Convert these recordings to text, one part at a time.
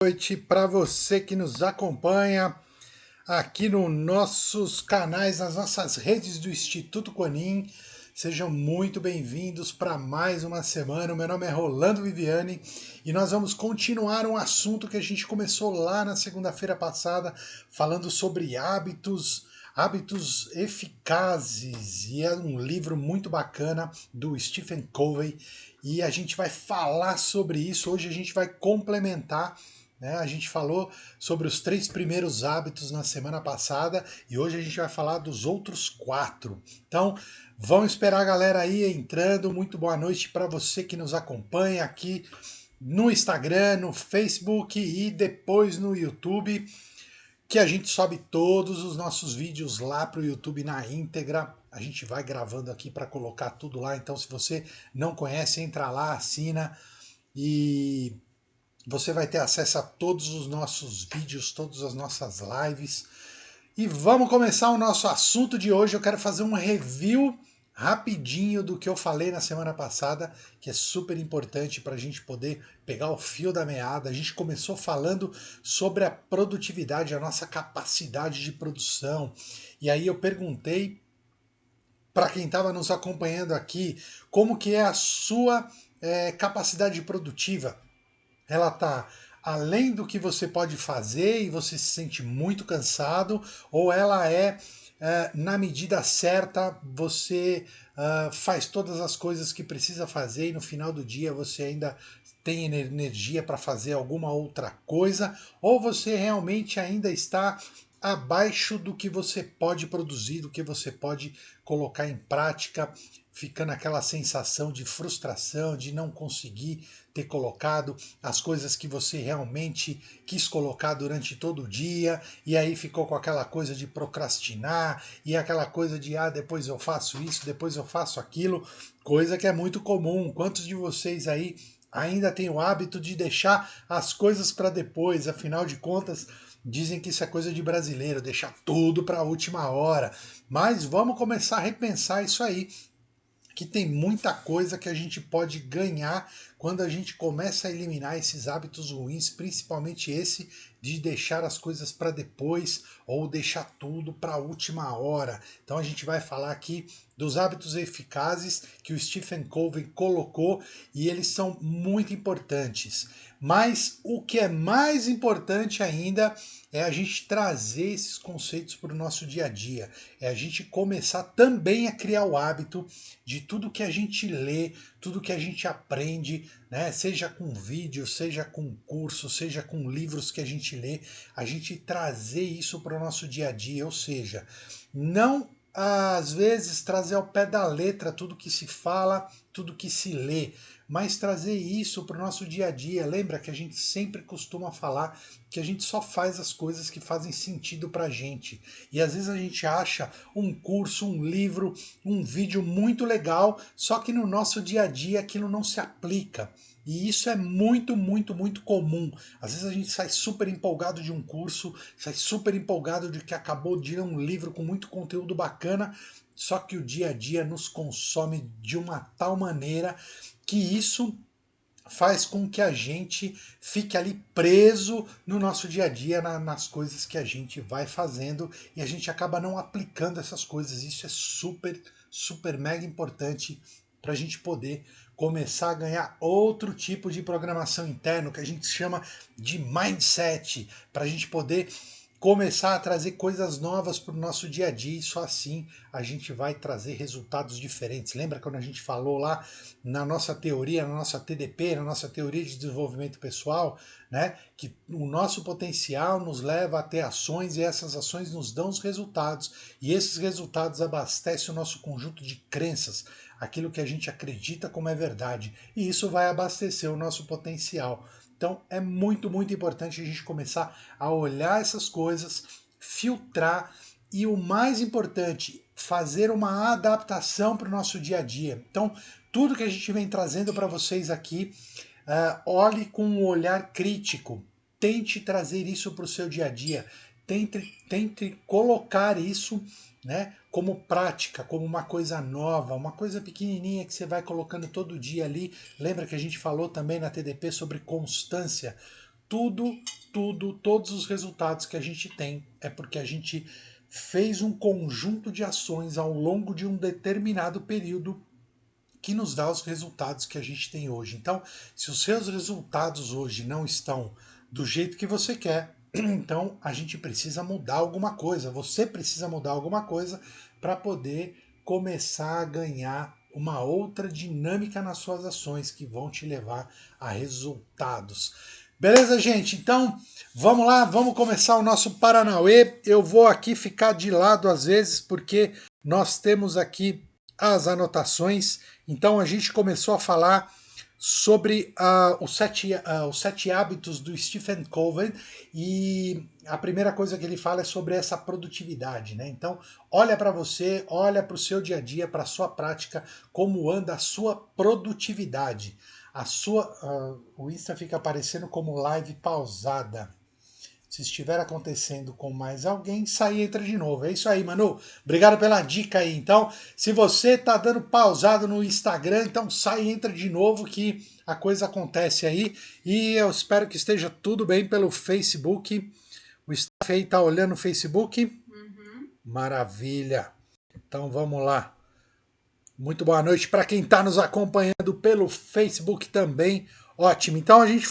Noite para você que nos acompanha aqui nos nossos canais, nas nossas redes do Instituto Conin. Sejam muito bem-vindos para mais uma semana. O meu nome é Rolando Viviani e nós vamos continuar um assunto que a gente começou lá na segunda-feira passada, falando sobre hábitos eficazes. E é um livro muito bacana do Stephen Covey e a gente vai falar sobre isso. Hoje a gente vai complementar, né? A gente falou sobre os 3 primeiros hábitos na semana passada e hoje a gente vai falar dos outros 4. Então, vamos esperar a galera aí entrando. Muito boa noite para você que nos acompanha aqui no Instagram, no Facebook e depois no YouTube, que a gente sobe todos os nossos vídeos lá para o YouTube na íntegra. A gente vai gravando aqui para colocar tudo lá. Então, se você não conhece, entra lá, assina e você vai ter acesso a todos os nossos vídeos, todas as nossas lives. E vamos começar o nosso assunto de hoje. Eu quero fazer um review rapidinho do que eu falei na semana passada, que é super importante para a gente poder pegar o fio da meada. A gente começou falando sobre a produtividade, a nossa capacidade de produção. E aí eu perguntei para quem estava nos acompanhando aqui, como que é a sua capacidade produtiva. Ela está além do que você pode fazer e você se sente muito cansado, ou ela na medida certa, você faz todas as coisas que precisa fazer e no final do dia você ainda tem energia para fazer alguma outra coisa, ou você realmente ainda está abaixo do que você pode produzir, do que você pode colocar em prática, ficando aquela sensação de frustração, de não conseguir ter colocado as coisas que você realmente quis colocar durante todo o dia, e aí ficou com aquela coisa de procrastinar, e aquela coisa de, depois eu faço isso, depois eu faço aquilo, coisa que é muito comum. Quantos de vocês aí ainda têm o hábito de deixar as coisas para depois? Afinal de contas, dizem que isso é coisa de brasileiro, deixar tudo para a última hora. Mas vamos começar a repensar isso aí, que tem muita coisa que a gente pode ganhar quando a gente começa a eliminar esses hábitos ruins, principalmente esse de deixar as coisas para depois ou deixar tudo para a última hora. Então a gente vai falar aqui dos hábitos eficazes que o Stephen Covey colocou e eles são muito importantes. Mas o que é mais importante ainda é a gente trazer esses conceitos para o nosso dia a dia. É a gente começar também a criar o hábito de tudo que a gente lê, tudo que a gente aprende, né? Seja com vídeo, seja com curso, seja com livros que a gente lê, a gente trazer isso para o nosso dia a dia, ou seja, não às vezes trazer ao pé da letra tudo que se fala, tudo que se lê, mas trazer isso para o nosso dia a dia. Lembra que a gente sempre costuma falar que a gente só faz as coisas que fazem sentido para a gente. E às vezes a gente acha um curso, um livro, um vídeo muito legal, só que no nosso dia a dia aquilo não se aplica. E isso é muito, muito, muito comum. Às vezes a gente sai super empolgado de um curso, sai super empolgado de que acabou de ler um livro com muito conteúdo bacana, só que o dia a dia nos consome de uma tal maneira que isso faz com que a gente fique ali preso no nosso dia a dia, nas coisas que a gente vai fazendo e a gente acaba não aplicando essas coisas. Isso é super, super mega importante para a gente poder começar a ganhar outro tipo de programação interna, que a gente chama de mindset, para a gente poder começar a trazer coisas novas para o nosso dia a dia e só assim a gente vai trazer resultados diferentes. Lembra quando a gente falou lá na nossa teoria, na nossa TDP, na nossa teoria de desenvolvimento pessoal, né, que o nosso potencial nos leva a ter ações e essas ações nos dão os resultados e esses resultados abastecem o nosso conjunto de crenças, aquilo que a gente acredita como é verdade, e isso vai abastecer o nosso potencial. Então é muito, muito importante a gente começar a olhar essas coisas, filtrar e o mais importante, fazer uma adaptação para o nosso dia a dia. Então, tudo que a gente vem trazendo para vocês aqui, olhe com um olhar crítico, tente trazer isso para o seu dia a dia, tente colocar isso, né, como prática, como uma coisa nova, uma coisa pequenininha que você vai colocando todo dia ali. Lembra que a gente falou também na TDP sobre constância? todos os resultados que a gente tem é porque a gente fez um conjunto de ações ao longo de um determinado período que nos dá os resultados que a gente tem hoje. Então, se os seus resultados hoje não estão do jeito que você quer, então a gente precisa mudar alguma coisa. Você precisa mudar alguma coisa para poder começar a ganhar uma outra dinâmica nas suas ações que vão te levar a resultados. Beleza, gente? Então, vamos lá, vamos começar o nosso Paranauê. Eu vou aqui ficar de lado às vezes porque nós temos aqui as anotações. Então a gente começou a falar sobre os sete hábitos do Stephen Covey e a primeira coisa que ele fala é sobre essa produtividade, né? Então olha para você, olha para o seu dia a dia, para a sua prática, como anda a sua produtividade. O Insta fica aparecendo como live pausada. Se estiver acontecendo com mais alguém, sai e entra de novo. É isso aí, Manu. Obrigado pela dica aí. Então, se você tá dando pausado no Instagram, então sai e entra de novo que a coisa acontece aí. E eu espero que esteja tudo bem pelo Facebook. O staff aí tá olhando o Facebook? Uhum. Maravilha. Então vamos lá. Muito boa noite para quem está nos acompanhando pelo Facebook também. Ótimo. Então a gente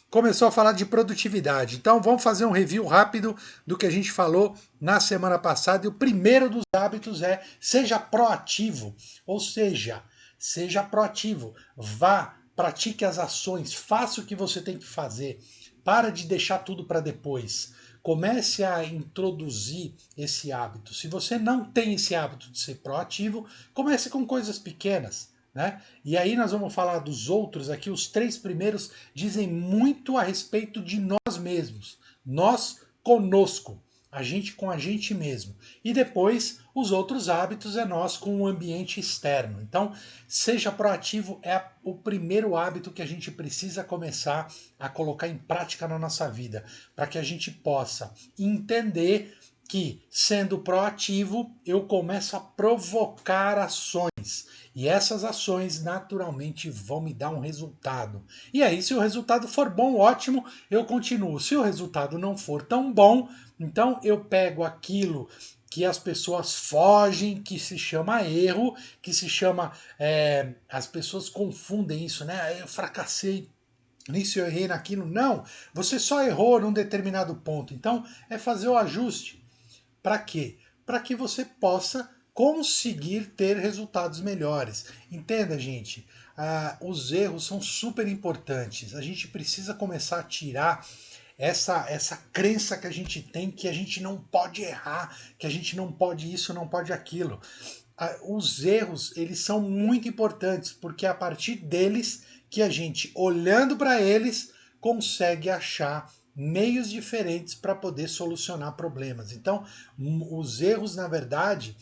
começou a falar de produtividade. Então vamos fazer um review rápido do que a gente falou na semana passada. E o primeiro dos hábitos é seja proativo. Ou seja, seja proativo. Vá, pratique as ações, faça o que você tem que fazer. Para de deixar tudo para depois. Comece a introduzir esse hábito. Se você não tem esse hábito de ser proativo, comece com coisas pequenas. Né? E aí nós vamos falar dos outros aqui. Os três primeiros dizem muito a respeito de nós mesmos. Nós conosco. A gente com a gente mesmo. E depois, os outros hábitos é nós com o ambiente externo. Então, seja proativo é o primeiro hábito que a gente precisa começar a colocar em prática na nossa vida, para que a gente possa entender que, sendo proativo, eu começo a provocar ações. E essas ações naturalmente vão me dar um resultado. E aí, se o resultado for bom, ótimo, eu continuo. Se o resultado não for tão bom, então eu pego aquilo que as pessoas fogem, que se chama erro, que se chama. As pessoas confundem isso, né? Eu fracassei nisso, eu errei naquilo. Não, você só errou num determinado ponto. Então é fazer o ajuste. Para quê? Para que você possa conseguir ter resultados melhores. Entenda, gente, os erros são super importantes. A gente precisa começar a tirar essa crença que a gente tem que a gente não pode errar, que a gente não pode isso, não pode aquilo. Os erros, eles são muito importantes, porque é a partir deles que a gente, olhando para eles, consegue achar meios diferentes para poder solucionar problemas. Então, os erros, na verdade,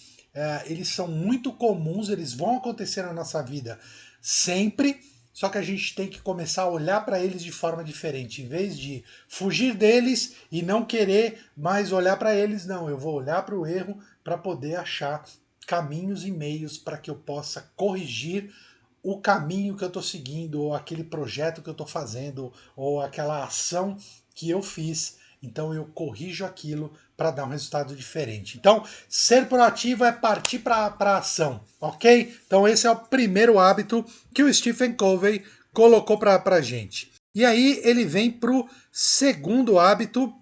eles são muito comuns, eles vão acontecer na nossa vida sempre, só que a gente tem que começar a olhar para eles de forma diferente. Em vez de fugir deles e não querer mais olhar para eles, não, eu vou olhar para o erro para poder achar caminhos e meios para que eu possa corrigir o caminho que eu estou seguindo, ou aquele projeto que eu estou fazendo, ou aquela ação que eu fiz. Então eu corrijo aquilo para dar um resultado diferente. Então, ser proativo é partir para a ação, ok? Então esse é o primeiro hábito que o Stephen Covey colocou para a gente. E aí ele vem para o segundo hábito,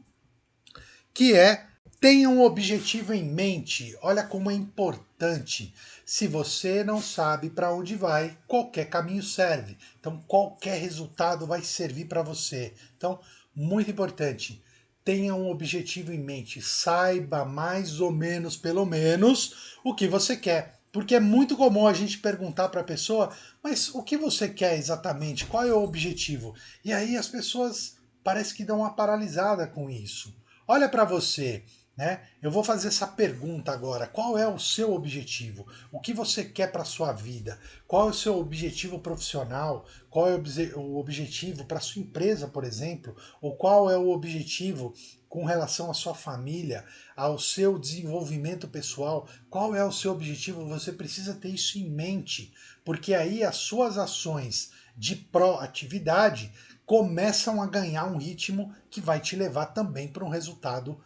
que é tenha um objetivo em mente. Olha como é importante. Se você não sabe para onde vai, qualquer caminho serve. Então, qualquer resultado vai servir para você. Então, muito importante. Tenha um objetivo em mente. Saiba mais ou menos, pelo menos, o que você quer. Porque é muito comum a gente perguntar para a pessoa, mas o que você quer exatamente? Qual é o objetivo? E aí as pessoas parece que dão uma paralisada com isso. Olha para você, né? Eu vou fazer essa pergunta agora. Qual é o seu objetivo? O que você quer para a sua vida? Qual é o seu objetivo profissional? Qual é o objetivo para a sua empresa, por exemplo? Ou qual é o objetivo com relação à sua família, ao seu desenvolvimento pessoal? Qual é o seu objetivo? Você precisa ter isso em mente, porque aí as suas ações de proatividade começam a ganhar um ritmo que vai te levar também para um resultado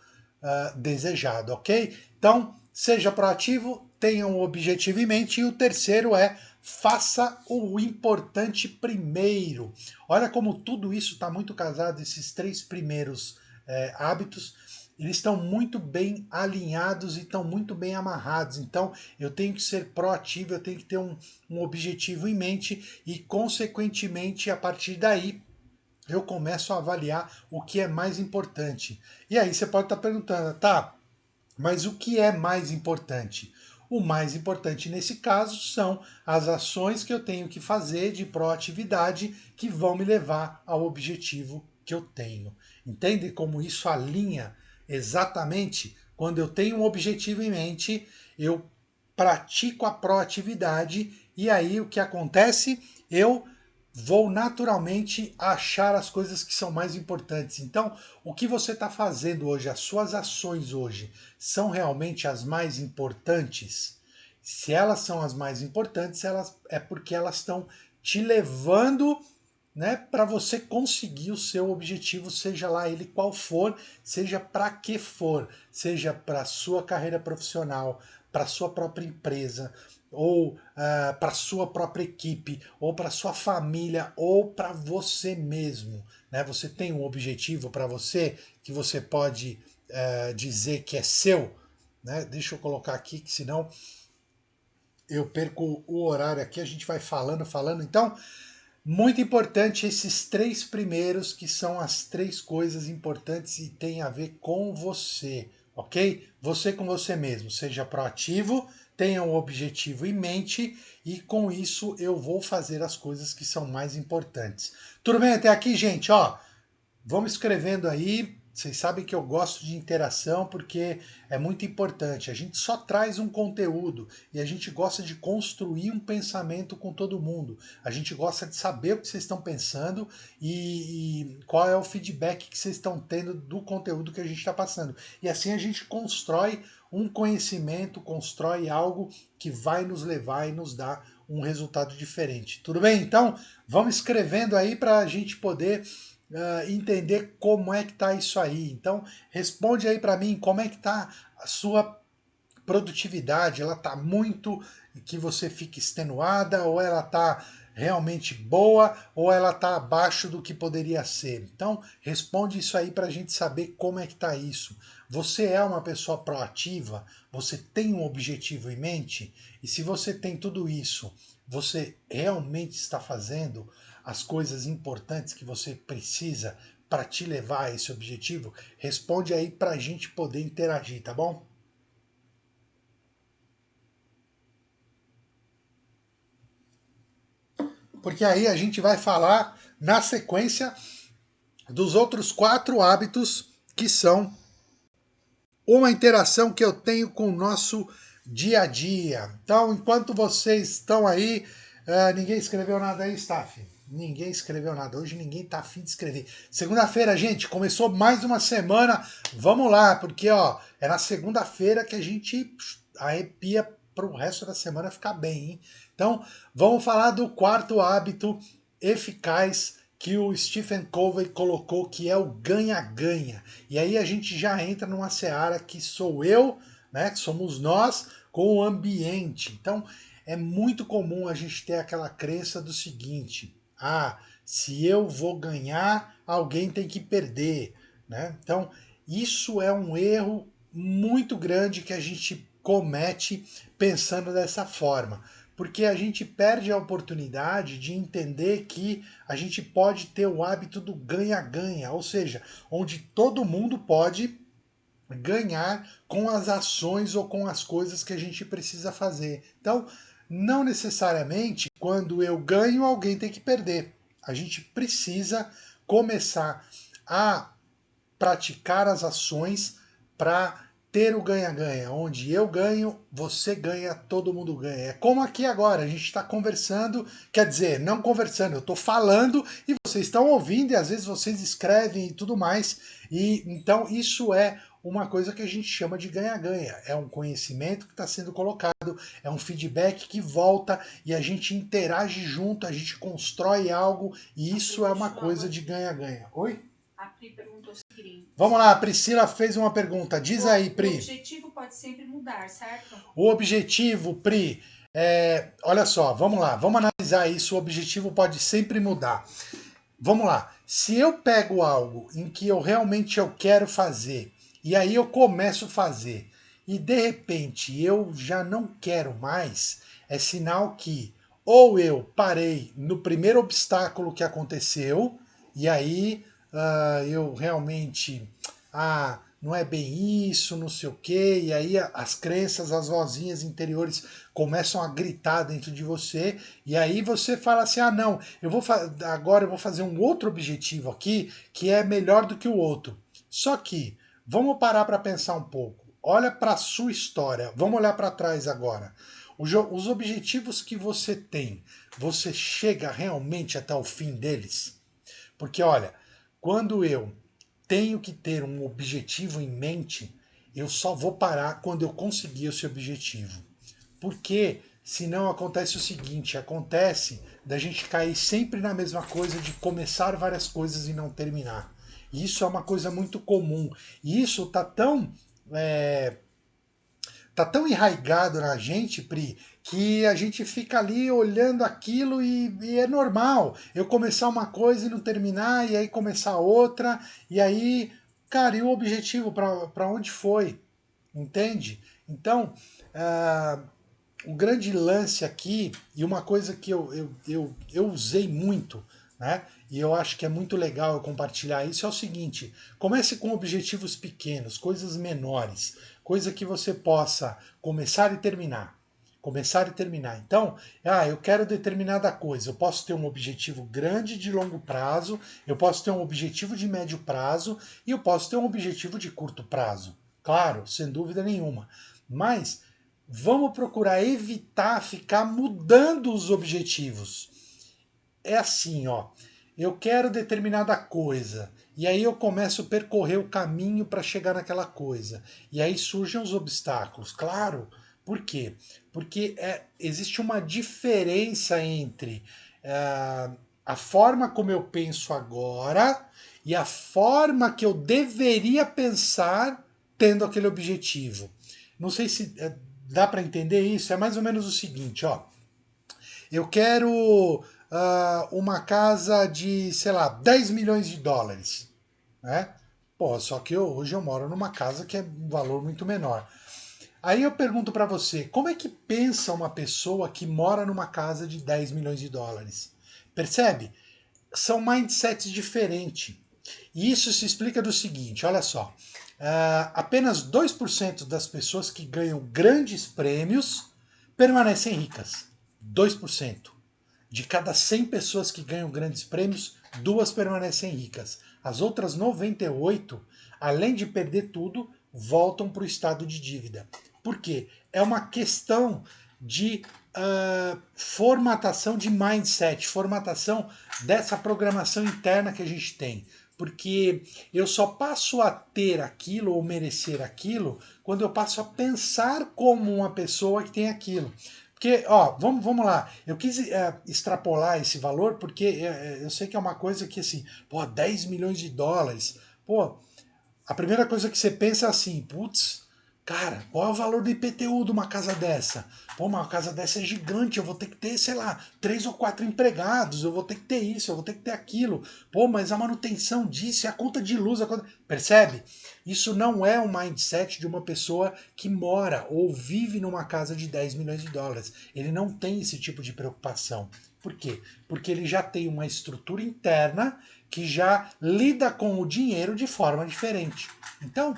desejado, ok? Então, seja proativo, tenha um objetivo em mente. E o terceiro é faça o importante primeiro. Olha como tudo isso está muito casado, esses três primeiros hábitos, eles estão muito bem alinhados e estão muito bem amarrados. Então, eu tenho que ser proativo, eu tenho que ter um objetivo em mente e, consequentemente, a partir daí, eu começo a avaliar o que é mais importante. E aí você pode estar perguntando, tá, mas o que é mais importante? O mais importante nesse caso são as ações que eu tenho que fazer de proatividade que vão me levar ao objetivo que eu tenho. Entende como isso alinha exatamente? Quando eu tenho um objetivo em mente, eu pratico a proatividade e aí o que acontece? Eu vou naturalmente achar as coisas que são mais importantes. Então, o que você está fazendo hoje, as suas ações hoje, são realmente as mais importantes? Se elas são as mais importantes, é porque elas estão te levando, né, para você conseguir o seu objetivo, seja lá ele qual for, seja para que for, seja para a sua carreira profissional, para a sua própria empresa, ou para a sua própria equipe, ou para a sua família, ou para você mesmo. Né? Você tem um objetivo para você que você pode dizer que é seu. Né? Deixa eu colocar aqui, que senão eu perco o horário aqui, a gente vai falando. Então, muito importante esses três primeiros, que são as três coisas importantes e tem a ver com você, ok? Você com você mesmo, seja proativo, tenha um objetivo em mente e com isso eu vou fazer as coisas que são mais importantes. Tudo bem até aqui, gente? Ó, vamos escrevendo aí. Vocês sabem que eu gosto de interação porque é muito importante. A gente só traz um conteúdo e a gente gosta de construir um pensamento com todo mundo. A gente gosta de saber o que vocês estão pensando e qual é o feedback que vocês estão tendo do conteúdo que a gente está passando. E assim a gente constrói um conhecimento, constrói algo que vai nos levar e nos dar um resultado diferente. Tudo bem? Então, vamos escrevendo aí para a gente poder entender como é que tá isso aí. Então, responde aí para mim como é que tá a sua produtividade. Ela tá muito que você fique extenuada, ou ela tá realmente boa, ou ela tá abaixo do que poderia ser. Então, responde isso aí para a gente saber como é que tá isso. Você é uma pessoa proativa? Você tem um objetivo em mente? E se você tem tudo isso, você realmente está fazendo as coisas importantes que você precisa para te levar a esse objetivo? Responde aí para a gente poder interagir, tá bom? Porque aí a gente vai falar na sequência dos outros 4 hábitos que são uma interação que eu tenho com o nosso dia a dia. Então, enquanto vocês estão aí, ninguém escreveu nada aí, staff? Ninguém escreveu nada. Hoje ninguém tá afim de escrever. Segunda-feira, gente, começou mais uma semana. Vamos lá, porque ó, é na segunda-feira que a gente arrepia para o resto da semana ficar bem, hein? Então, vamos falar do quarto hábito eficaz que o Stephen Covey colocou, que é o ganha-ganha. E aí a gente já entra numa seara que sou eu, né, que somos nós, com o ambiente. Então, é muito comum a gente ter aquela crença do seguinte: ah, se eu vou ganhar, alguém tem que perder, né? Então, isso é um erro muito grande que a gente comete pensando dessa forma, porque a gente perde a oportunidade de entender que a gente pode ter o hábito do ganha-ganha, ou seja, onde todo mundo pode ganhar com as ações ou com as coisas que a gente precisa fazer. Então, não necessariamente quando eu ganho, alguém tem que perder. A gente precisa começar a praticar as ações para ter o ganha-ganha, onde eu ganho, você ganha, todo mundo ganha. É como aqui agora, a gente está conversando, quer dizer, não conversando, eu estou falando e vocês estão ouvindo e às vezes vocês escrevem e tudo mais. E então isso é uma coisa que a gente chama de ganha-ganha. É um conhecimento que está sendo colocado, é um feedback que volta e a gente interage junto, a gente constrói algo e isso é uma coisa de ganha-ganha. Oi? A Pri perguntou o seguinte. Vamos lá, a Priscila fez uma pergunta. Diz aí, Pri. O objetivo pode sempre mudar, certo? O objetivo, Pri, olha só, vamos lá, vamos analisar isso. O objetivo pode sempre mudar. Vamos lá. Se eu pego algo em que eu quero fazer e aí eu começo a fazer e de repente eu já não quero mais, é sinal que ou eu parei no primeiro obstáculo que aconteceu e aí eu realmente não é bem isso, não sei o quê, e aí as crenças, as vozinhas interiores começam a gritar dentro de você, e aí você fala assim, não, agora eu vou fazer um outro objetivo aqui, que é melhor do que o outro. Só que, vamos parar para pensar um pouco, olha para a sua história, vamos olhar para trás agora. Os objetivos que você tem, você chega realmente até o fim deles? Porque olha, quando eu tenho que ter um objetivo em mente, eu só vou parar quando eu conseguir esse objetivo. Porque senão acontece o seguinte, acontece da gente cair sempre na mesma coisa de começar várias coisas e não terminar. E isso é uma coisa muito comum. E isso tá tão enraizado na gente, Pri, que a gente fica ali olhando aquilo e é normal. Eu começar uma coisa e não terminar, e aí começar outra, e aí, cara, e o objetivo para onde foi? Entende? Então, o grande lance aqui, e uma coisa que eu usei muito, né? E eu acho que é muito legal eu compartilhar isso, é o seguinte: comece com objetivos pequenos, coisas menores, coisa que você possa começar e terminar. Começar e terminar. Então, eu quero determinada coisa. Eu posso ter um objetivo grande de longo prazo, eu posso ter um objetivo de médio prazo e eu posso ter um objetivo de curto prazo. Claro, sem dúvida nenhuma. Mas vamos procurar evitar ficar mudando os objetivos. É assim, ó. Eu quero determinada coisa. E aí eu começo a percorrer o caminho para chegar naquela coisa. E aí surgem os obstáculos. Claro. Por quê? Porque existe uma diferença entre a forma como eu penso agora e a forma que eu deveria pensar tendo aquele objetivo. Não sei se dá para entender isso. É mais ou menos o seguinte, ó. Eu quero uma casa de, sei lá, 10 milhões de dólares, né? Pô, só que hoje eu moro numa casa que é um valor muito menor. Aí eu pergunto para você, como é que pensa uma pessoa que mora numa casa de 10 milhões de dólares? Percebe? São mindsets diferentes. E isso se explica do seguinte, olha só. Apenas 2% das pessoas que ganham grandes prêmios permanecem ricas. 2%. De cada 100 pessoas que ganham grandes prêmios, duas permanecem ricas. As outras 98, além de perder tudo, voltam para o estado de dívida. Por quê? É uma questão de formatação de mindset, formatação dessa programação interna que a gente tem. Porque eu só passo a ter aquilo ou merecer aquilo quando eu passo a pensar como uma pessoa que tem aquilo. Porque, ó, vamos lá. Eu quis extrapolar esse valor porque eu sei que é uma coisa que, assim, pô, 10 milhões de dólares. Pô, a primeira coisa que você pensa é assim, putz, cara, qual é o valor do IPTU de uma casa dessa? Pô, uma casa dessa é gigante, eu vou ter que ter, sei lá, 3 ou 4 empregados, eu vou ter que ter isso, eu vou ter que ter aquilo. Pô, mas a manutenção disso, a conta de luz, a conta... Percebe? Isso não é o mindset de uma pessoa que mora ou vive numa casa de 10 milhões de dólares. Ele não tem esse tipo de preocupação. Por quê? Porque ele já tem uma estrutura interna que já lida com o dinheiro de forma diferente. Então,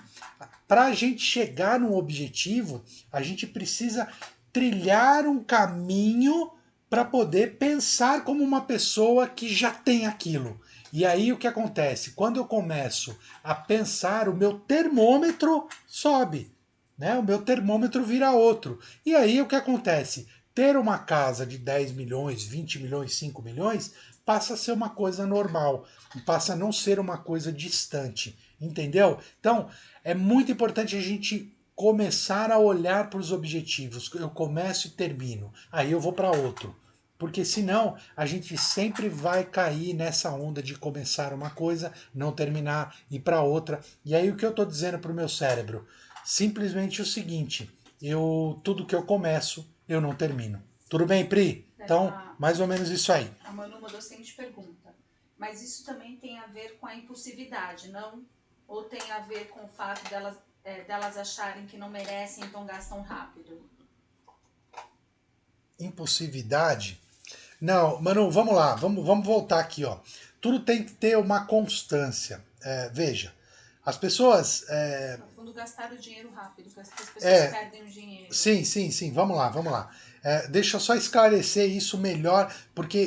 para a gente chegar num objetivo, a gente precisa trilhar um caminho para poder pensar como uma pessoa que já tem aquilo. E aí o que acontece? Quando eu começo a pensar, o meu termômetro sobe, né? O meu termômetro vira outro. E aí o que acontece? Ter uma casa de 10 milhões, 20 milhões, 5 milhões passa a ser uma coisa normal, passa a não ser uma coisa distante. Entendeu? Então, é muito importante a gente começar a olhar para os objetivos. Eu começo e termino. Aí eu vou para outro. Porque senão a gente sempre vai cair nessa onda de começar uma coisa, não terminar, ir para outra. E aí o que eu estou dizendo para o meu cérebro? Simplesmente o seguinte: tudo que eu começo, eu não termino. Tudo bem, Pri? Então, mais ou menos isso aí. A Manu mandou a seguinte pergunta. Mas isso também tem a ver com a impulsividade, não? Ou tem a ver com o fato delas acharem que não merecem, então gastam rápido? Impulsividade? Não, Manu, vamos lá, vamos voltar aqui, ó. Tudo tem que ter uma constância. Veja, as pessoas. No fundo, gastar o dinheiro rápido, que as pessoas perdem o dinheiro. Sim, vamos lá. Deixa eu só esclarecer isso melhor, porque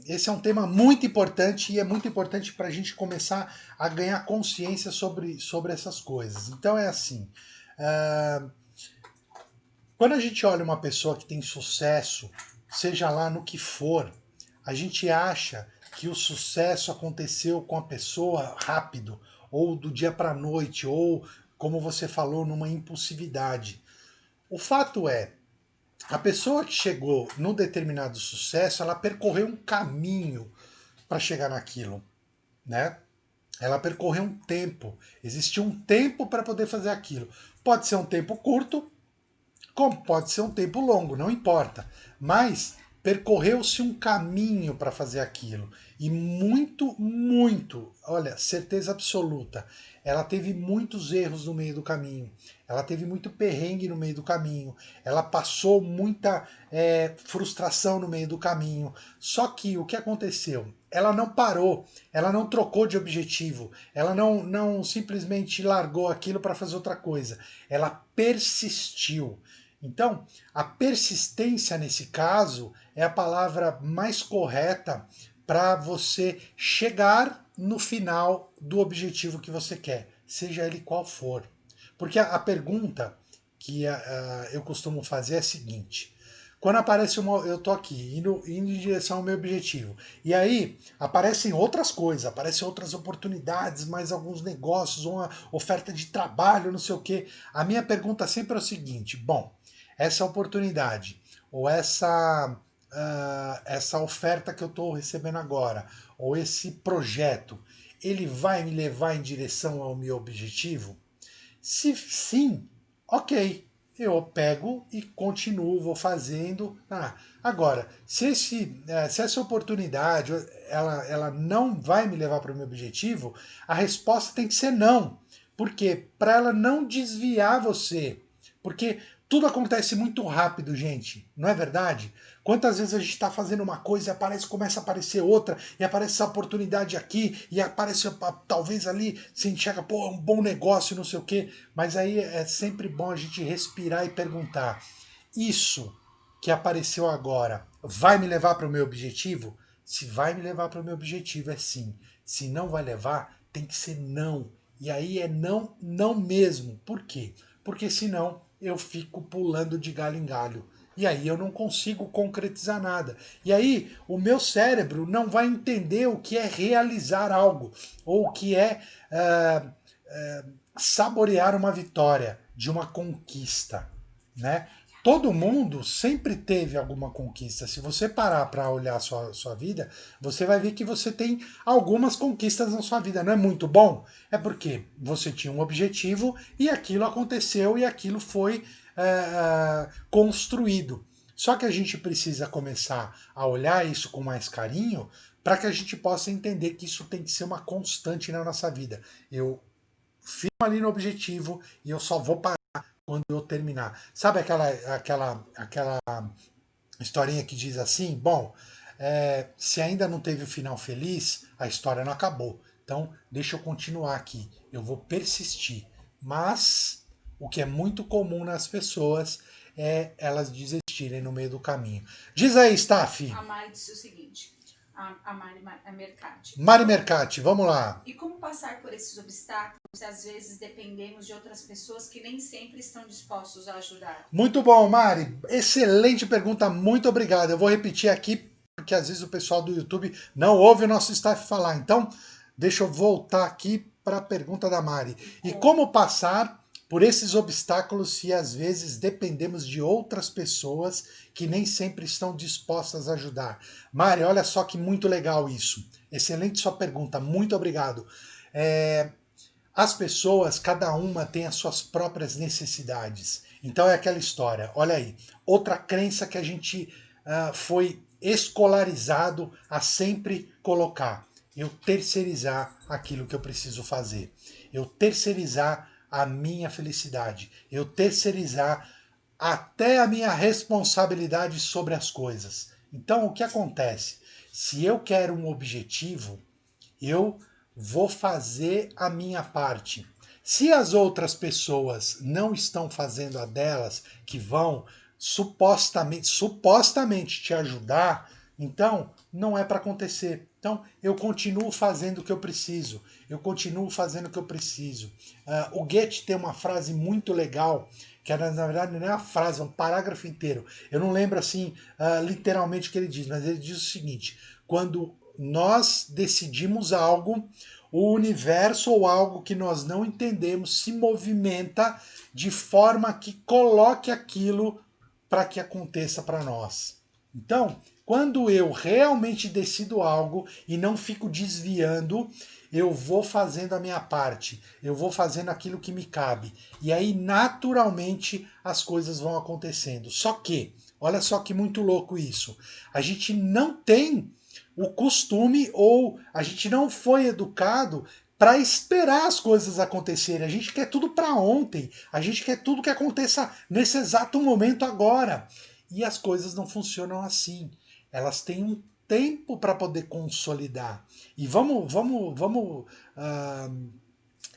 esse é um tema muito importante e é muito importante para a gente começar a ganhar consciência sobre essas coisas. Então é assim. Quando a gente olha uma pessoa que tem sucesso, seja lá no que for, a gente acha que o sucesso aconteceu com a pessoa rápido, ou do dia para a noite, ou, como você falou, numa impulsividade. O fato é, a pessoa que chegou num determinado sucesso, ela percorreu um caminho para chegar naquilo, né? Ela percorreu um tempo. Existiu um tempo para poder fazer aquilo. Pode ser um tempo curto, como pode ser um tempo longo, não importa. Mas percorreu-se um caminho para fazer aquilo. E muito, olha, certeza absoluta, ela teve muitos erros no meio do caminho. Ela teve muito perrengue no meio do caminho. Ela passou muita frustração no meio do caminho. Só que o que aconteceu? Ela não parou, ela não trocou de objetivo, ela não simplesmente largou aquilo para fazer outra coisa. Ela persistiu. Então, a persistência nesse caso é a palavra mais correta para você chegar no final do objetivo que você quer, seja ele qual for. Porque a pergunta que eu costumo fazer é a seguinte: quando aparece eu tô aqui indo em direção ao meu objetivo, e aí aparecem outras coisas, aparecem outras oportunidades, mais alguns negócios, uma oferta de trabalho, não sei o quê. A minha pergunta sempre é o seguinte: bom, essa oportunidade ou essa oferta que eu estou recebendo agora, ou esse projeto, ele vai me levar em direção ao meu objetivo? Se sim, ok, eu pego e continuo, vou fazendo. Agora, se essa oportunidade ela não vai me levar para o meu objetivo, a resposta tem que ser não. Por quê? Para ela não desviar você. Porque tudo acontece muito rápido, gente, não é verdade? Quantas vezes a gente está fazendo uma coisa e começa a aparecer outra, e aparece essa oportunidade aqui, e aparece talvez ali, se enxerga, pô, um bom negócio, não sei o quê. Mas aí é sempre bom a gente respirar e perguntar: isso que apareceu agora vai me levar para o meu objetivo? Se vai me levar para o meu objetivo, é sim. Se não vai levar, tem que ser não. E aí é não, não mesmo. Por quê? Porque senão eu fico pulando de galho em galho. E aí eu não consigo concretizar nada. E aí o meu cérebro não vai entender o que é realizar algo, ou o que é saborear uma vitória, de uma conquista, né? Todo mundo sempre teve alguma conquista. Se você parar para olhar a sua vida, você vai ver que você tem algumas conquistas na sua vida. Não é muito bom? É porque você tinha um objetivo e aquilo aconteceu e aquilo foi construído. Só que a gente precisa começar a olhar isso com mais carinho para que a gente possa entender que isso tem que ser uma constante na nossa vida. Eu firmo ali no objetivo e eu só vou parar quando eu terminar. Sabe aquela historinha que diz assim: bom, se ainda não teve o final feliz, a história não acabou. Então, deixa eu continuar aqui. Eu vou persistir. Mas o que é muito comum nas pessoas é elas desistirem no meio do caminho. Diz aí, Staff. A Mari disse o seguinte: a Mari Mercati. Mari Mercati, vamos lá. E como passar por esses obstáculos se às vezes dependemos de outras pessoas que nem sempre estão dispostos a ajudar? Muito bom, Mari. Excelente pergunta, muito obrigado. Eu vou repetir aqui, porque às vezes o pessoal do YouTube não ouve o nosso staff falar. Então, deixa eu voltar aqui para a pergunta da Mari. E como passar por esses obstáculos se às vezes dependemos de outras pessoas que nem sempre estão dispostas a ajudar? Mari, olha só que muito legal isso. Excelente sua pergunta, muito obrigado. As pessoas, cada uma tem as suas próprias necessidades. Então é aquela história, olha aí, outra crença que a gente foi escolarizado a sempre colocar. Eu terceirizar aquilo que eu preciso fazer. Eu terceirizar a minha felicidade. Eu terceirizar até a minha responsabilidade sobre as coisas. Então o que acontece? Se eu quero um objetivo, eu vou fazer a minha parte. Se as outras pessoas não estão fazendo a delas, que vão supostamente te ajudar, então não é para acontecer. Então eu continuo fazendo o que eu preciso. Eu continuo fazendo o que eu preciso. O Goethe tem uma frase muito legal, que na verdade não é uma frase, é um parágrafo inteiro. Eu não lembro assim literalmente o que ele diz, mas ele diz o seguinte: quando nós decidimos algo, o universo ou algo que nós não entendemos se movimenta de forma que coloque aquilo para que aconteça para nós. Então, quando eu realmente decido algo e não fico desviando, eu vou fazendo a minha parte, eu vou fazendo aquilo que me cabe. E aí, naturalmente, as coisas vão acontecendo. Só que, olha só que muito louco isso, a gente não tem o costume ou a gente não foi educado para esperar as coisas acontecerem. A gente quer tudo para ontem. A gente quer tudo que aconteça nesse exato momento agora. E as coisas não funcionam assim. Elas têm um tempo para poder consolidar. E vamos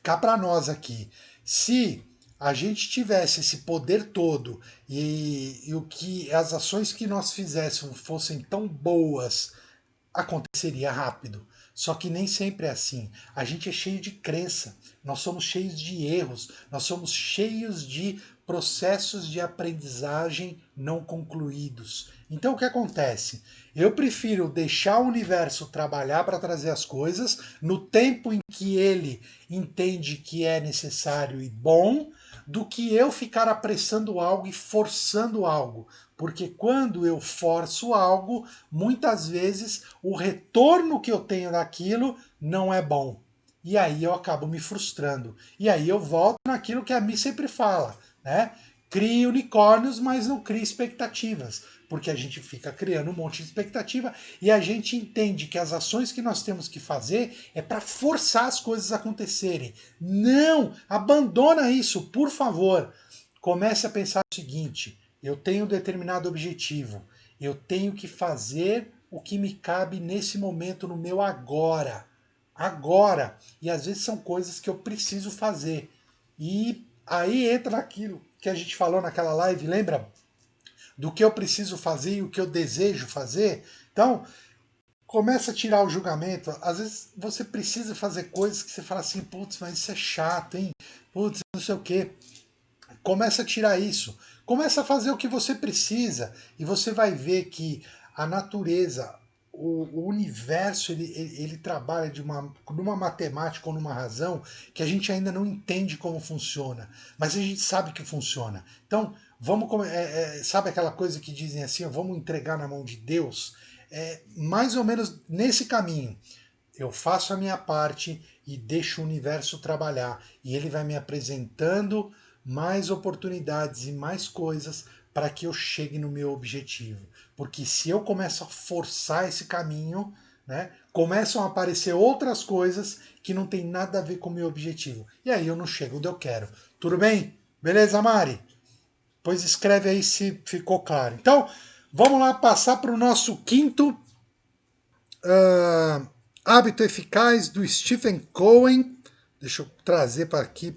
cá para nós aqui. Se a gente tivesse esse poder todo e o que as ações que nós fizéssemos fossem tão boas, aconteceria rápido. Só que nem sempre é assim. A gente é cheio de crença, nós somos cheios de erros, nós somos cheios de processos de aprendizagem não concluídos. Então o que acontece? Eu prefiro deixar o universo trabalhar para trazer as coisas no tempo em que ele entende que é necessário e bom, do que eu ficar apressando algo e forçando algo. Porque quando eu forço algo, muitas vezes o retorno que eu tenho daquilo não é bom. E aí eu acabo me frustrando. E aí eu volto naquilo que a Mi sempre fala, né? Crie unicórnios, mas não crie expectativas. Porque a gente fica criando um monte de expectativa e a gente entende que as ações que nós temos que fazer é para forçar as coisas a acontecerem. Não! Abandona isso, por favor. Comece a pensar o seguinte: eu tenho um determinado objetivo. Eu tenho que fazer o que me cabe nesse momento, no meu agora. Agora. E às vezes são coisas que eu preciso fazer. E aí entra aquilo que a gente falou naquela live, lembra? Do que eu preciso fazer e o que eu desejo fazer. Então, começa a tirar o julgamento. Às vezes você precisa fazer coisas que você fala assim, putz, mas isso é chato, hein? Putz, não sei o quê. Começa a tirar isso. Começa a fazer o que você precisa e você vai ver que a natureza, o universo, ele trabalha numa matemática ou numa razão que a gente ainda não entende como funciona, mas a gente sabe que funciona. Então, sabe aquela coisa que dizem assim, ó, vamos entregar na mão de Deus? É mais ou menos nesse caminho. Eu faço a minha parte e deixo o universo trabalhar. E ele vai me apresentando mais oportunidades e mais coisas para que eu chegue no meu objetivo. Porque se eu começo a forçar esse caminho, né, começam a aparecer outras coisas que não tem nada a ver com o meu objetivo. E aí eu não chego onde eu quero. Tudo bem? Beleza, Mari? Pois escreve aí se ficou claro. Então, vamos lá passar para o nosso quinto hábito eficaz do Stephen Cohen. Deixa eu trazer para aqui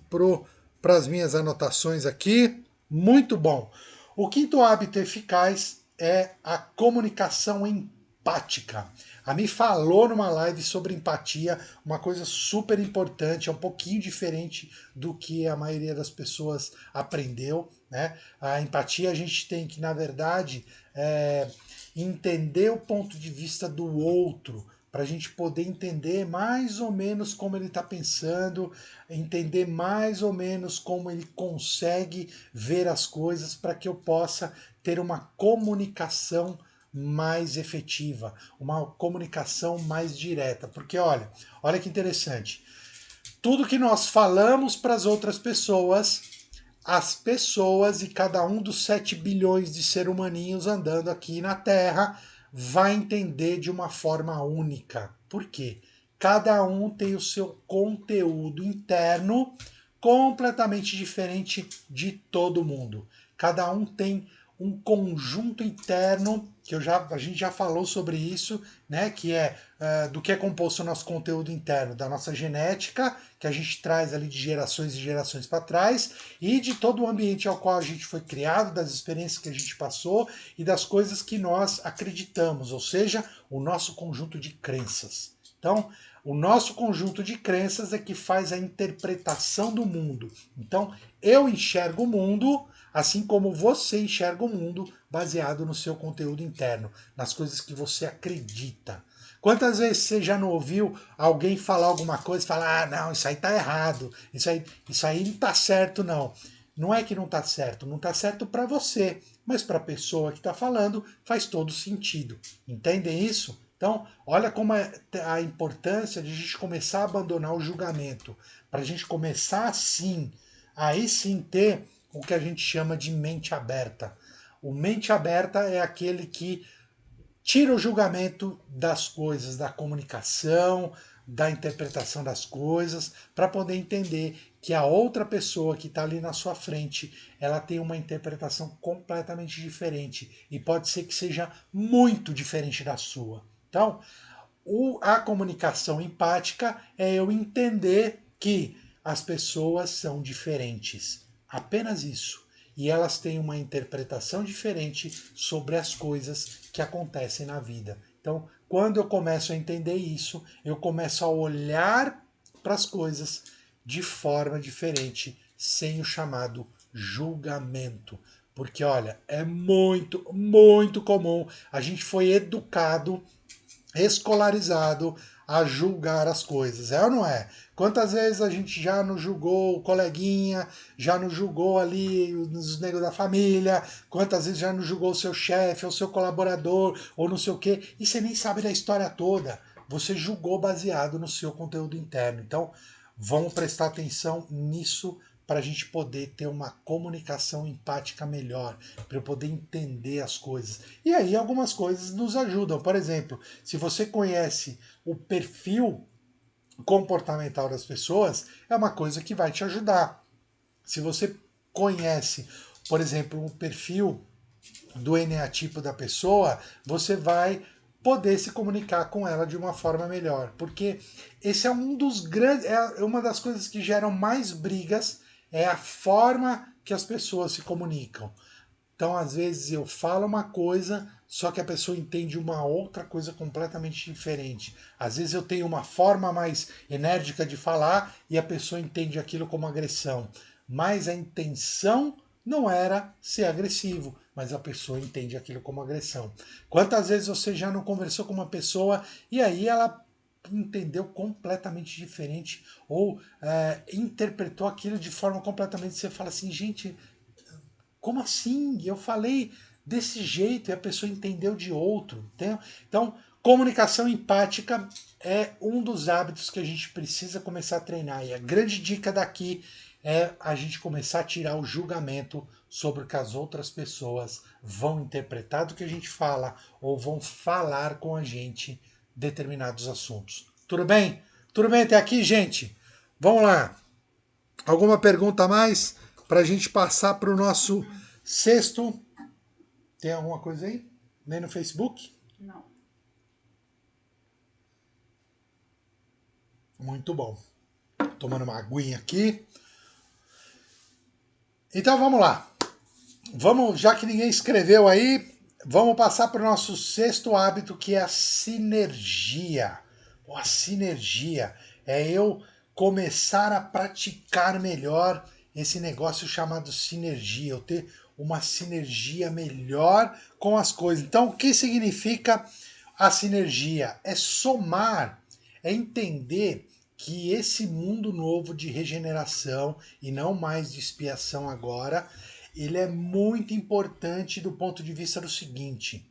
para as minhas anotações aqui. Muito bom. O quinto hábito eficaz é a comunicação empática. A Mi falou numa live sobre empatia, uma coisa super importante, é um pouquinho diferente do que a maioria das pessoas aprendeu, né? A empatia a gente tem que, na verdade, entender o ponto de vista do outro para a gente poder entender mais ou menos como ele está pensando, entender mais ou menos como ele consegue ver as coisas, para que eu possa ter uma comunicação mais efetiva, uma comunicação mais direta. Porque olha que interessante. Tudo que nós falamos para as outras pessoas, as pessoas e cada um dos 7 bilhões de seres humaninhos andando aqui na Terra vai entender de uma forma única. Por quê? Cada um tem o seu conteúdo interno completamente diferente de todo mundo. Cada um tem um conjunto interno, que a gente já falou sobre isso, né? Que é do que é composto o nosso conteúdo interno, da nossa genética, que a gente traz ali de gerações e gerações para trás, e de todo o ambiente ao qual a gente foi criado, das experiências que a gente passou e das coisas que nós acreditamos, ou seja, o nosso conjunto de crenças. Então, o nosso conjunto de crenças é que faz a interpretação do mundo. Então, eu enxergo o mundo assim como você enxerga o mundo baseado no seu conteúdo interno, nas coisas que você acredita. Quantas vezes você já não ouviu alguém falar alguma coisa e falar, não, isso aí tá errado, isso aí não tá certo, não. Não é que não tá certo para você, mas para a pessoa que está falando faz todo sentido. Entendem isso? Então, olha como é a importância de a gente começar a abandonar o julgamento, para a gente começar aí sim ter o que a gente chama de mente aberta. O mente aberta é aquele que tira o julgamento das coisas, da comunicação, da interpretação das coisas, para poder entender que a outra pessoa que está ali na sua frente, ela tem uma interpretação completamente diferente e pode ser que seja muito diferente da sua. Então, a comunicação empática é eu entender que as pessoas são diferentes. Apenas isso. E elas têm uma interpretação diferente sobre as coisas que acontecem na vida. Então, quando eu começo a entender isso, eu começo a olhar para as coisas de forma diferente, sem o chamado julgamento. Porque, olha, é muito, muito comum. A gente foi educado, escolarizado a julgar as coisas, é ou não é? Quantas vezes a gente já não julgou o coleguinha, já não julgou ali os negros da família, quantas vezes já não julgou o seu chefe, ou seu colaborador, ou não sei o quê, e você nem sabe da história toda. Você julgou baseado no seu conteúdo interno. Então, vamos prestar atenção nisso para a gente poder ter uma comunicação empática melhor, para eu poder entender as coisas. E aí algumas coisas nos ajudam. Por exemplo, se você conhece o perfil comportamental das pessoas, é uma coisa que vai te ajudar. Se você conhece, por exemplo, o perfil do eneatipo da pessoa, você vai poder se comunicar com ela de uma forma melhor, porque esse é um dos grandes, é uma das coisas que geram mais brigas, é a forma que as pessoas se comunicam. Então, às vezes eu falo uma coisa, só que a pessoa entende uma outra coisa completamente diferente. Às vezes eu tenho uma forma mais enérgica de falar e a pessoa entende aquilo como agressão. Mas a intenção não era ser agressivo, mas a pessoa entende aquilo como agressão. Quantas vezes você já não conversou com uma pessoa e aí ela entendeu completamente diferente ou interpretou aquilo de forma completamente. Você fala assim, gente, como assim? Eu falei desse jeito e a pessoa entendeu de outro. Entendeu? Então, comunicação empática é um dos hábitos que a gente precisa começar a treinar. E a grande dica daqui é a gente começar a tirar o julgamento sobre o que as outras pessoas vão interpretar do que a gente fala ou vão falar com a gente determinados assuntos. Tudo bem? Tudo bem até aqui, gente? Vamos lá. Alguma pergunta a mais para a gente passar para o nosso sexto? Tem alguma coisa aí? Nem no Facebook? Não. Muito bom. Tomando uma aguinha aqui. Então vamos lá. Vamos, já que ninguém escreveu aí, vamos passar para o nosso sexto hábito, que é a sinergia. A sinergia é eu começar a praticar melhor esse negócio chamado sinergia, eu ter uma sinergia melhor com as coisas. Então, o que significa a sinergia, é somar, é entender que esse mundo novo de regeneração e não mais de expiação agora, ele é muito importante do ponto de vista do seguinte: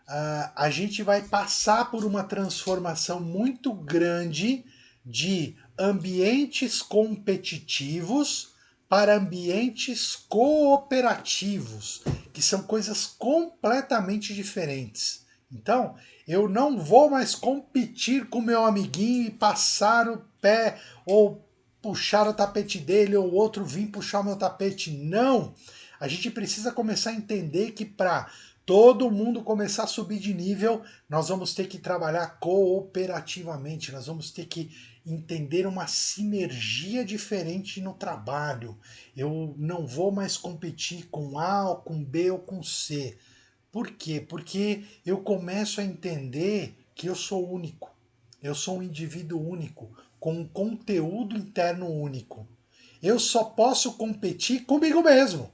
a gente vai passar por uma transformação muito grande de ambientes competitivos para ambientes cooperativos, que são coisas completamente diferentes. Então, eu não vou mais competir com meu amiguinho e passar o pé ou puxar o tapete dele ou o outro vir puxar o meu tapete. Não! A gente precisa começar a entender que para todo mundo começar a subir de nível, nós vamos ter que trabalhar cooperativamente, nós vamos ter que entender uma sinergia diferente no trabalho. Eu não vou mais competir com A, ou com B ou com C. Por quê? Porque eu começo a entender que eu sou único. Eu sou um indivíduo único, com um conteúdo interno único. Eu só posso competir comigo mesmo.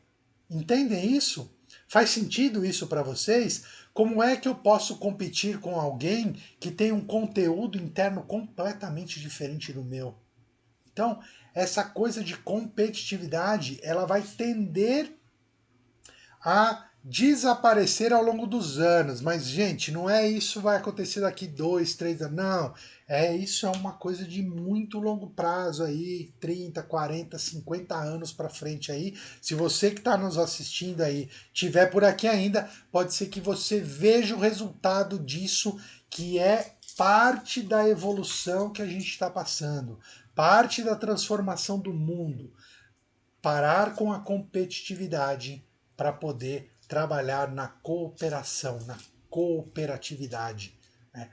Entendem isso? Faz sentido isso para vocês? Como é que eu posso competir com alguém que tem um conteúdo interno completamente diferente do meu? Então, essa coisa de competitividade, ela vai tender a desaparecer ao longo dos anos. Mas, gente, não é isso vai acontecer daqui 2, 3 anos. Não. Isso é uma coisa de muito longo prazo aí, 30, 40, 50 anos para frente aí. Se você que está nos assistindo aí tiver por aqui ainda, pode ser que você veja o resultado disso, que é parte da evolução que a gente está passando, parte da transformação do mundo. Parar com a competitividade para poder trabalhar na cooperação, na cooperatividade. Né?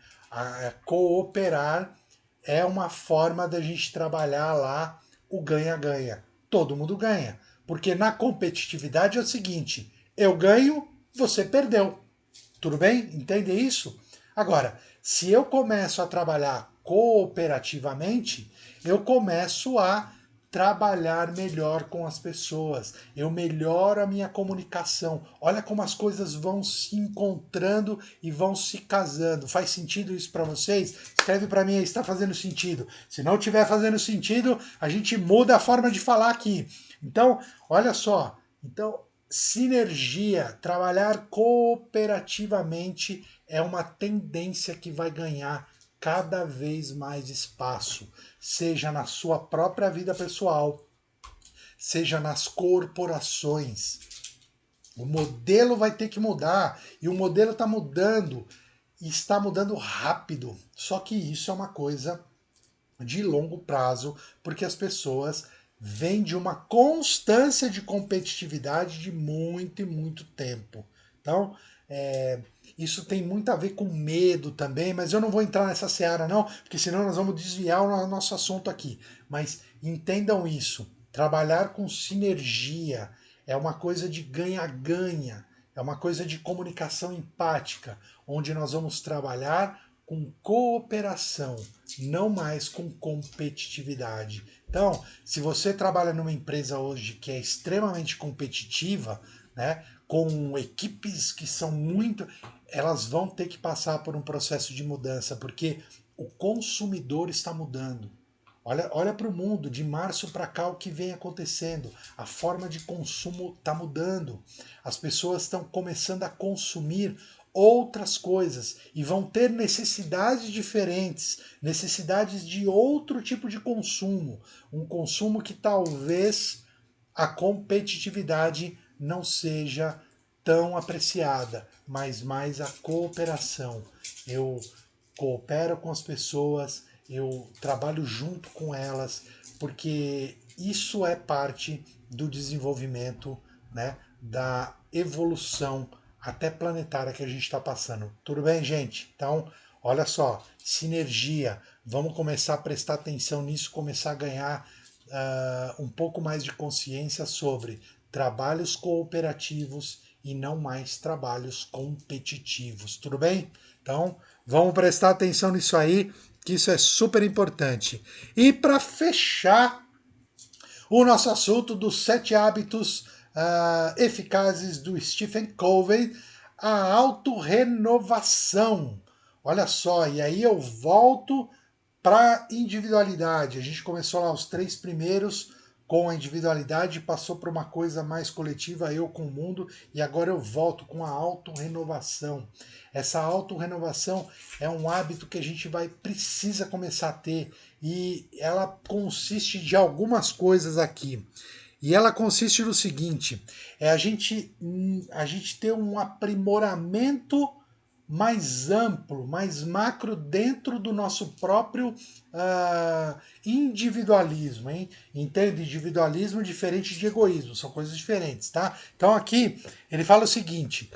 Cooperar é uma forma da gente trabalhar lá o ganha-ganha. Todo mundo ganha. Porque na competitividade é o seguinte: eu ganho, você perdeu. Tudo bem? Entende isso? Agora, se eu começo a trabalhar cooperativamente, eu começo a trabalhar melhor com as pessoas, eu melhoro a minha comunicação. Olha como as coisas vão se encontrando e vão se casando. Faz sentido isso para vocês? Escreve para mim aí, está fazendo sentido. Se não estiver fazendo sentido, a gente muda a forma de falar aqui. Então, olha só. Então, sinergia, trabalhar cooperativamente é uma tendência que vai ganhar cada vez mais espaço, seja na sua própria vida pessoal, seja nas corporações. O modelo vai ter que mudar e o modelo está mudando e está mudando rápido. Só que isso é uma coisa de longo prazo, porque as pessoas vêm de uma constância de competitividade de muito e muito tempo. Então, isso tem muito a ver com medo também, mas eu não vou entrar nessa seara não, porque senão nós vamos desviar o nosso assunto aqui. Mas entendam isso, trabalhar com sinergia é uma coisa de ganha-ganha, é uma coisa de comunicação empática, onde nós vamos trabalhar com cooperação, não mais com competitividade. Então, se você trabalha numa empresa hoje que é extremamente competitiva, né, com equipes que são muito, elas vão ter que passar por um processo de mudança, porque o consumidor está mudando. Olha para o mundo, de março para cá, o que vem acontecendo. A forma de consumo está mudando. As pessoas estão começando a consumir outras coisas e vão ter necessidades diferentes, necessidades de outro tipo de consumo. Um consumo que talvez a competitividade não seja tão apreciada, mas mais a cooperação. Eu coopero com as pessoas, eu trabalho junto com elas, porque isso é parte do desenvolvimento, né, da evolução até planetária que a gente está passando. Tudo bem, gente? Então, olha só, sinergia. Vamos começar a prestar atenção nisso, começar a ganhar um pouco mais de consciência sobre trabalhos cooperativos e não mais trabalhos competitivos. Tudo bem? Então, vamos prestar atenção nisso aí, que isso é super importante. E para fechar o nosso assunto dos 7 hábitos eficazes do Stephen Covey, a autorrenovação. Olha só, e aí eu volto para individualidade. A gente começou lá os 3 primeiros com a individualidade, passou para uma coisa mais coletiva, eu com o mundo, e agora eu volto com a autorrenovação. Essa autorrenovação é um hábito que a gente precisa começar a ter, e ela consiste de algumas coisas aqui. E ela consiste no seguinte: é a gente ter um aprimoramento mais amplo, mais macro dentro do nosso próprio individualismo, hein? Entende? Individualismo diferente de egoísmo, são coisas diferentes, tá? Então aqui ele fala o seguinte: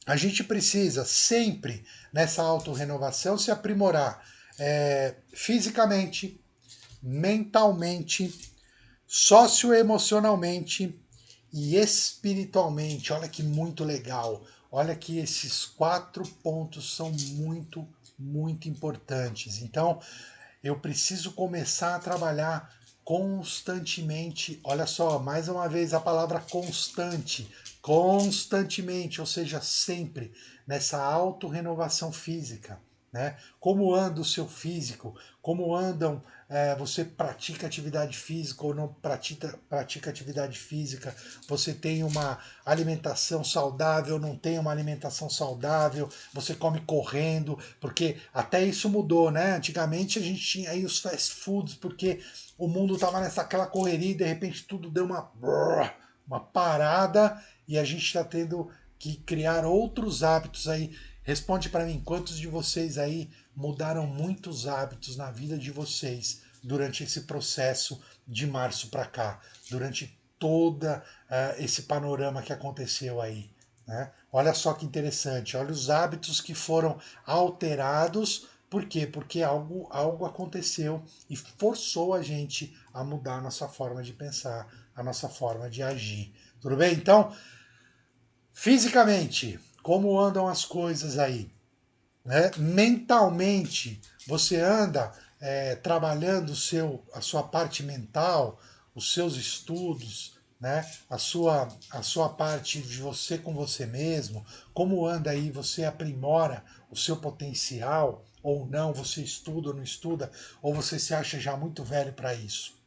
a gente precisa sempre nessa autorrenovação se aprimorar fisicamente, mentalmente, socioemocionalmente e espiritualmente. Olha que muito legal. Olha que esses 4 pontos são muito, muito importantes. Então, eu preciso começar a trabalhar constantemente. Olha só, mais uma vez a palavra constante. Constantemente, ou seja, sempre nessa autorrenovação física. Né? Como anda o seu físico? Como andam? Você pratica atividade física ou não pratica atividade física? Você tem uma alimentação saudável, não tem uma alimentação saudável? Você come correndo? Porque até isso mudou, né? Antigamente a gente tinha aí os fast foods, porque o mundo estava nessa aquela correria e de repente tudo deu uma parada e a gente está tendo que criar outros hábitos aí. Responde para mim, quantos de vocês aí mudaram muitos hábitos na vida de vocês durante esse processo de março para cá, durante toda esse panorama que aconteceu aí, né? Olha só que interessante, olha os hábitos que foram alterados. Por quê? Porque algo aconteceu e forçou a gente a mudar a nossa forma de pensar, a nossa forma de agir. Tudo bem? Então, fisicamente, como andam as coisas aí? Né? Mentalmente, você anda trabalhando a sua parte mental, os seus estudos, né? a sua parte de você com você mesmo, como anda aí, você aprimora o seu potencial ou não, você estuda ou não estuda, ou você se acha já muito velho para isso.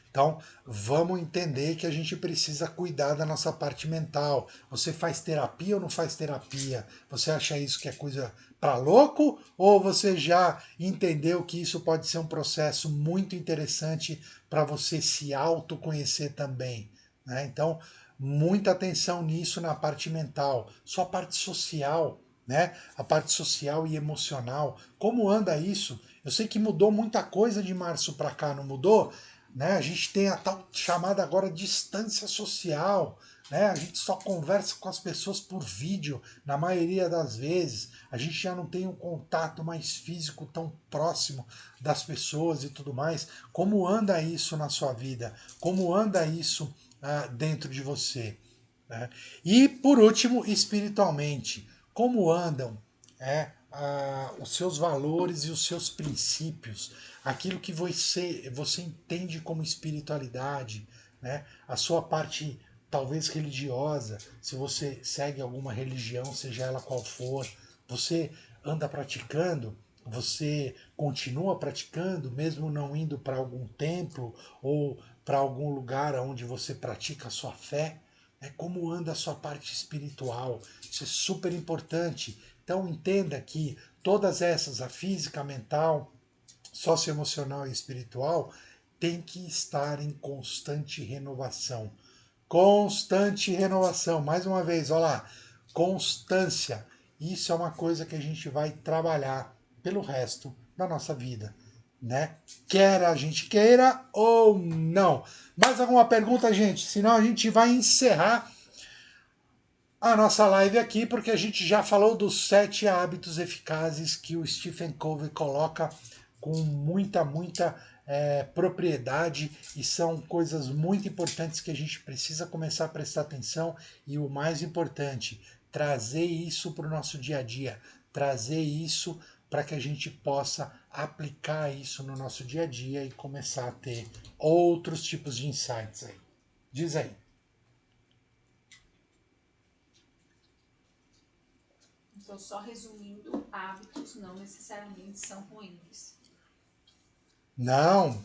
Então, vamos entender que a gente precisa cuidar da nossa parte mental. Você faz terapia ou não faz terapia? Você acha isso que é coisa para louco? Ou você já entendeu que isso pode ser um processo muito interessante para você se autoconhecer também? Né? Então, muita atenção nisso na parte mental. Sua parte social, né? A parte social e emocional. Como anda isso? Eu sei que mudou muita coisa de março para cá, não mudou? Né? A gente tem a tal chamada agora distância social, né? A gente só conversa com as pessoas por vídeo, na maioria das vezes. A gente já não tem um contato mais físico tão próximo das pessoas e tudo mais. Como anda isso na sua vida? Como anda isso dentro de você? Né? E por último, espiritualmente, como andam os seus valores e os seus princípios, aquilo que você entende como espiritualidade, né? A sua parte talvez religiosa, se você segue alguma religião, seja ela qual for, você anda praticando, você continua praticando, mesmo não indo para algum templo ou para algum lugar onde você pratica a sua fé, como anda a sua parte espiritual. Isso é super importante. Então entenda que todas essas, a física, a mental, socioemocional e espiritual, tem que estar em constante renovação. Constante renovação. Mais uma vez, olha lá, constância. Isso é uma coisa que a gente vai trabalhar pelo resto da nossa vida, né? Quer a gente queira ou não. Mais alguma pergunta, gente? Senão a gente vai encerrar a nossa live aqui, porque a gente já falou dos 7 hábitos eficazes que o Stephen Covey coloca com muita propriedade, e são coisas muito importantes que a gente precisa começar a prestar atenção, e o mais importante, trazer isso para o nosso dia a dia, trazer isso para que a gente possa aplicar isso no nosso dia a dia e começar a ter outros tipos de insights aí. Diz aí. Então, só resumindo, hábitos não necessariamente são ruins. Não,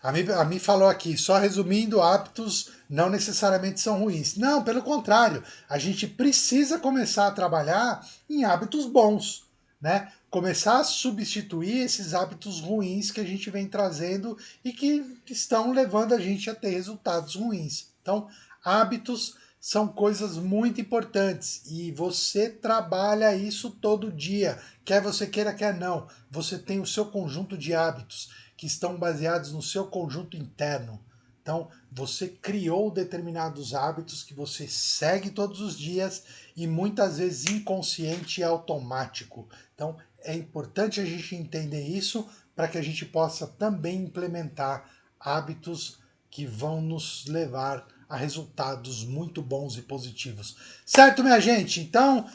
a Mi falou aqui, só resumindo, hábitos não necessariamente são ruins. Não, pelo contrário, a gente precisa começar a trabalhar em hábitos bons, né? Começar a substituir esses hábitos ruins que a gente vem trazendo e que estão levando a gente a ter resultados ruins. Então, hábitos são coisas muito importantes e você trabalha isso todo dia, quer você queira, quer não. Você tem o seu conjunto de hábitos que estão baseados no seu conjunto interno. Então, você criou determinados hábitos que você segue todos os dias e muitas vezes inconsciente e automático. Então, é importante a gente entender isso para que a gente possa também implementar hábitos que vão nos levar a resultados muito bons e positivos. Certo, minha gente? Então,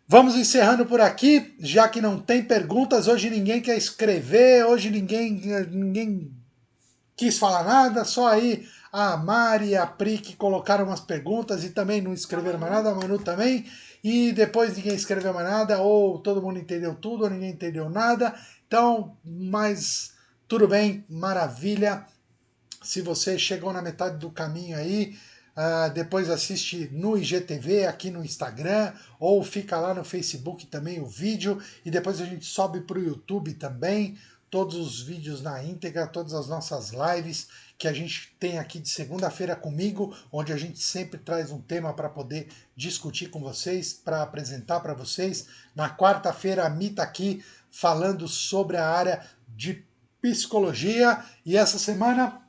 vamos encerrando por aqui, já que não tem perguntas. Hoje ninguém quer escrever, hoje ninguém quis falar nada, só aí a Mari e a Pri que colocaram umas perguntas e também não escreveram mais nada, a Manu também. E depois ninguém escreveu mais nada, ou todo mundo entendeu tudo, ou ninguém entendeu nada. Então, mas tudo bem, maravilha. Se você chegou na metade do caminho aí, depois assiste no IGTV, aqui no Instagram, ou fica lá no Facebook também o vídeo, e depois a gente sobe para o YouTube também, todos os vídeos na íntegra, todas as nossas lives que a gente tem aqui de segunda-feira comigo, onde a gente sempre traz um tema para poder discutir com vocês, para apresentar para vocês. Na quarta-feira a Mi está aqui falando sobre a área de psicologia, e essa semana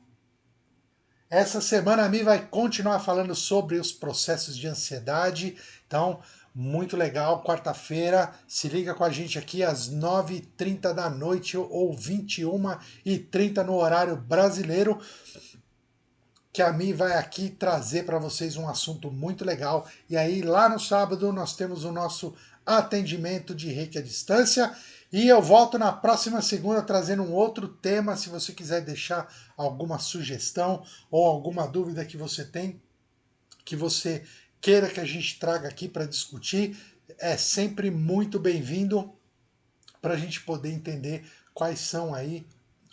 a Mi vai continuar falando sobre os processos de ansiedade. Então, muito legal. Quarta-feira, se liga com a gente aqui às 9h30 da noite ou 21h30 no horário brasileiro, que a Mi vai aqui trazer para vocês um assunto muito legal. E aí, lá no sábado, nós temos o nosso atendimento de Reiki à distância. E eu volto na próxima segunda trazendo um outro tema. Se você quiser deixar alguma sugestão ou alguma dúvida que você tem, que você queira que a gente traga aqui para discutir, é sempre muito bem-vindo para a gente poder entender quais são aí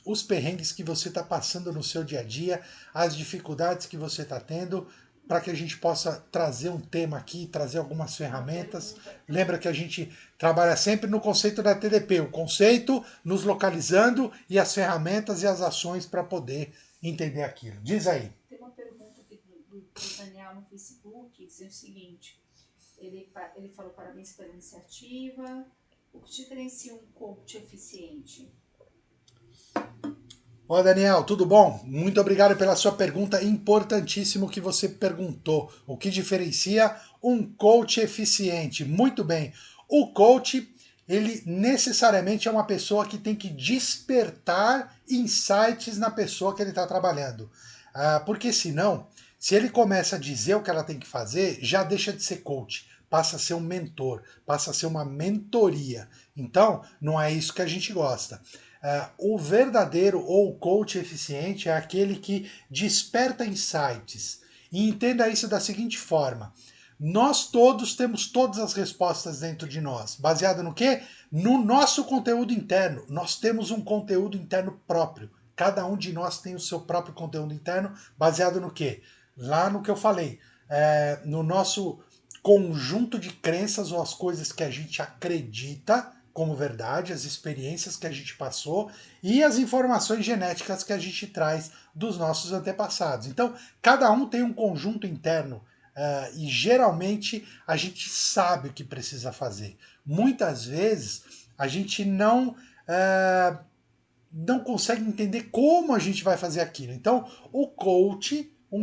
os perrengues que você está passando no seu dia a dia, as dificuldades que você está tendo, para que a gente possa trazer um tema aqui, trazer algumas ferramentas. Lembra que a gente trabalha sempre no conceito da TDP, o conceito, nos localizando e as ferramentas e as ações para poder entender aquilo. Diz aí. Tem uma pergunta aqui do Daniel no Facebook, dizendo o seguinte, ele falou parabéns pela iniciativa, o que diferencia um coach eficiente? Ó, Daniel, tudo bom? Muito obrigado pela sua pergunta. Importantíssimo que você perguntou. O que diferencia um coach eficiente? Muito bem. O coach, ele necessariamente é uma pessoa que tem que despertar insights na pessoa que ele está trabalhando. Porque senão, se ele começa a dizer o que ela tem que fazer, já deixa de ser coach. Passa a ser um mentor, passa a ser uma mentoria. Então, não é isso que a gente gosta. O verdadeiro ou coach eficiente é aquele que desperta insights. E entenda isso da seguinte forma: nós todos temos todas as respostas dentro de nós. Baseado no quê? No nosso conteúdo interno. Nós temos um conteúdo interno próprio. Cada um de nós tem o seu próprio conteúdo interno, baseado no quê? Lá no que eu falei, no nosso conjunto de crenças ou as coisas que a gente acredita como verdade, as experiências que a gente passou e as informações genéticas que a gente traz dos nossos antepassados. Então, cada um tem um conjunto interno e geralmente a gente sabe o que precisa fazer. Muitas vezes a gente não consegue entender como a gente vai fazer aquilo. Então, um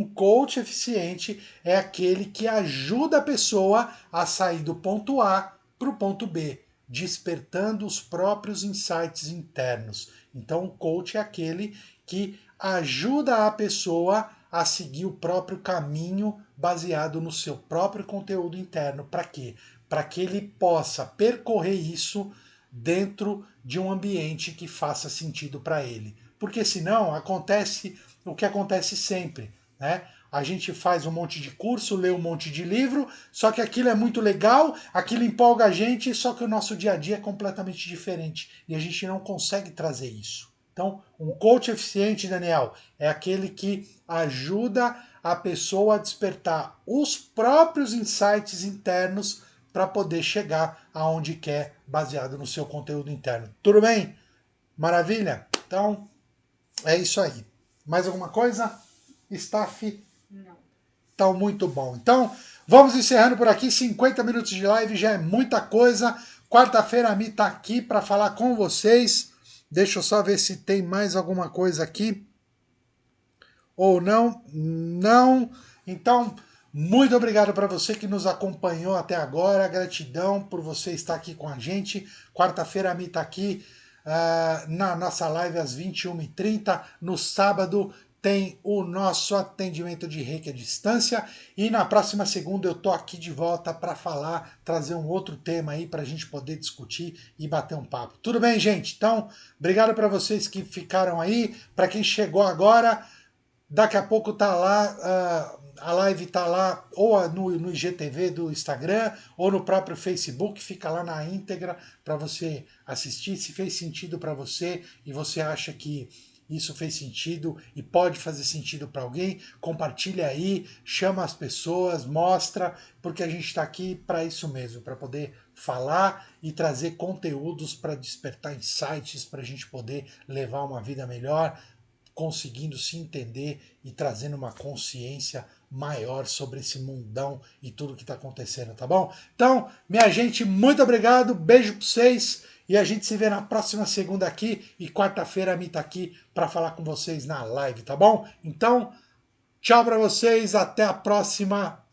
coach eficiente é aquele que ajuda a pessoa a sair do ponto A para o ponto B, despertando os próprios insights internos. Então, o coach é aquele que ajuda a pessoa a seguir o próprio caminho baseado no seu próprio conteúdo interno. Para quê? Para que ele possa percorrer isso dentro de um ambiente que faça sentido para ele. Porque senão acontece o que acontece sempre, né? a gente faz um monte de curso, lê um monte de livro, só que aquilo é muito legal, aquilo empolga a gente, só que o nosso dia a dia é completamente diferente e a gente não consegue trazer isso. Então, um coach eficiente, Daniel, é aquele que ajuda a pessoa a despertar os próprios insights internos para poder chegar aonde quer, baseado no seu conteúdo interno. Tudo bem? Maravilha? Então, é isso aí. Mais alguma coisa? Staff? Não. Tá muito bom. Então, vamos encerrando por aqui. 50 minutos de live já é muita coisa. Quarta-feira a Mi tá aqui para falar com vocês. Deixa eu só ver se tem mais alguma coisa aqui. Ou não? Não. Então, muito obrigado para você que nos acompanhou até agora. Gratidão por você estar aqui com a gente. Quarta-feira a Mi tá aqui na nossa live às 21h30. No sábado tem o nosso atendimento de reiki à distância. E na próxima segunda eu tô aqui de volta para falar, trazer um outro tema aí para a gente poder discutir e bater um papo. Tudo bem, gente? Então, obrigado para vocês que ficaram aí. Para quem chegou agora, daqui a pouco tá lá, a live tá lá ou no IGTV do Instagram ou no próprio Facebook, fica lá na íntegra para você assistir. Se fez sentido para você e você acha que isso fez sentido e pode fazer sentido para alguém, compartilha aí, chama as pessoas, mostra, porque a gente está aqui para isso mesmo, para poder falar e trazer conteúdos para despertar insights, para a gente poder levar uma vida melhor, conseguindo se entender e trazendo uma consciência maior sobre esse mundão e tudo que está acontecendo, tá bom? Então, minha gente, muito obrigado, beijo para vocês e a gente se vê na próxima segunda aqui e quarta-feira a Mi tá aqui para falar com vocês na live, tá bom? Então, tchau para vocês, até a próxima.